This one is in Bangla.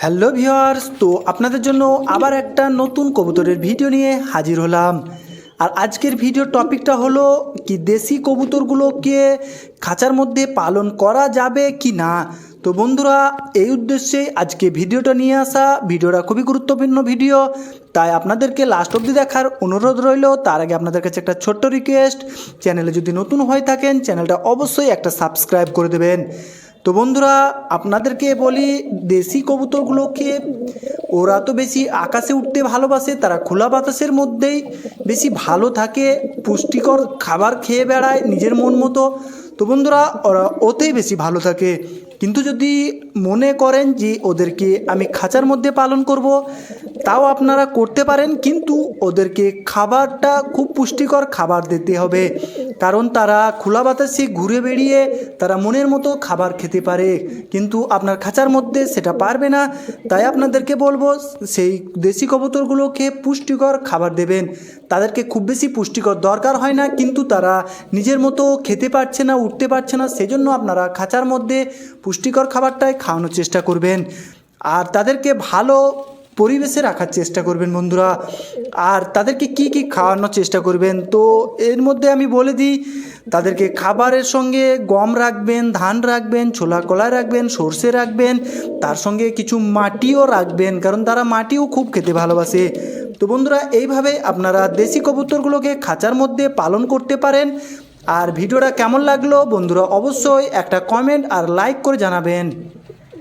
হ্যালো ভিউয়ার্স, তো আপনাদের জন্য আবার একটা নতুন কবুতরের ভিডিও নিয়ে হাজির হলাম। আর আজকের ভিডিওর টপিকটা হলো কি দেশি কবুতরগুলোকে খাঁচার মধ্যে পালন করা যাবে কি না। তো বন্ধুরা, এই উদ্দেশ্যেই আজকে ভিডিওটা নিয়ে আসা। ভিডিওটা খুবই গুরুত্বপূর্ণ ভিডিও, তাই আপনাদেরকে লাস্ট অবধি দেখার অনুরোধ রইল। তার আগে আপনাদের কাছে একটা ছোট্ট রিকোয়েস্ট, চ্যানেলে যদি নতুন হয়ে থাকেন চ্যানেলটা অবশ্যই একটা সাবস্ক্রাইব করে দেবেন। তো বন্ধুরা, আপনাদেরকে বলি, দেশি কবুতরগুলোকে ওরা তো বেশি আকাশে উঠতে ভালোবাসে, তারা খোলা বাতাসের মধ্যেই বেশি ভালো থাকে, পুষ্টিকর খাবার খেয়ে বেড়ায় নিজের মন মতো। তো বন্ধুরা, ওরা ওতেই বেশি ভালো থাকে। কিন্তু যদি মনে করেন যে ওদেরকে আমি খাঁচার মধ্যে পালন করব, তাও আপনারা করতে পারেন, কিন্তু ওদেরকে খাবারটা খুব পুষ্টিকর খাবার দিতে হবে। কারণ তারা খোলা বাতাসে ঘুরে বেড়িয়ে তারা মনের মতো খাবার খেতে পারে, কিন্তু আপনার খাঁচার মধ্যে সেটা পারবে না। তাই আপনাদেরকে বলবো, সেই দেশি কবুতরগুলোকে পুষ্টিকর খাবার দেবেন। তাদেরকে খুব বেশি পুষ্টিকর দরকার হয় না, কিন্তু তারা নিজের মতো খেতে পারছে না, উঠতে পারছে না, সেজন্য আপনারা খাঁচার মধ্যে পুষ্টিকর খাবারটাই খাওয়ানোর চেষ্টা করবেন। আর তাদেরকে ভালো পরিবেশে রাখার চেষ্টা করবেন বন্ধুরা। আর তাদেরকে কি কি খাওয়ানোর চেষ্টা করবেন, তো এর মধ্যে আমি বলে দিই, তাদেরকে খাবারের সঙ্গে গম রাখবেন, ধান রাখবেন, ছোলা কলাই রাখবেন, সর্ষে রাখবেন, তার সঙ্গে কিছু মাটিও রাখবেন, কারণ তারা মাটিও খুব খেতে ভালোবাসে। তো বন্ধুরা, এইভাবে আপনারা দেশি কবুতরগুলোকে খাঁচার মধ্যে পালন করতে পারেন। আর ভিডিওটা কেমন লাগলো বন্ধুরা, অবশ্যই একটা কমেন্ট আর লাইক করে জানাবেন।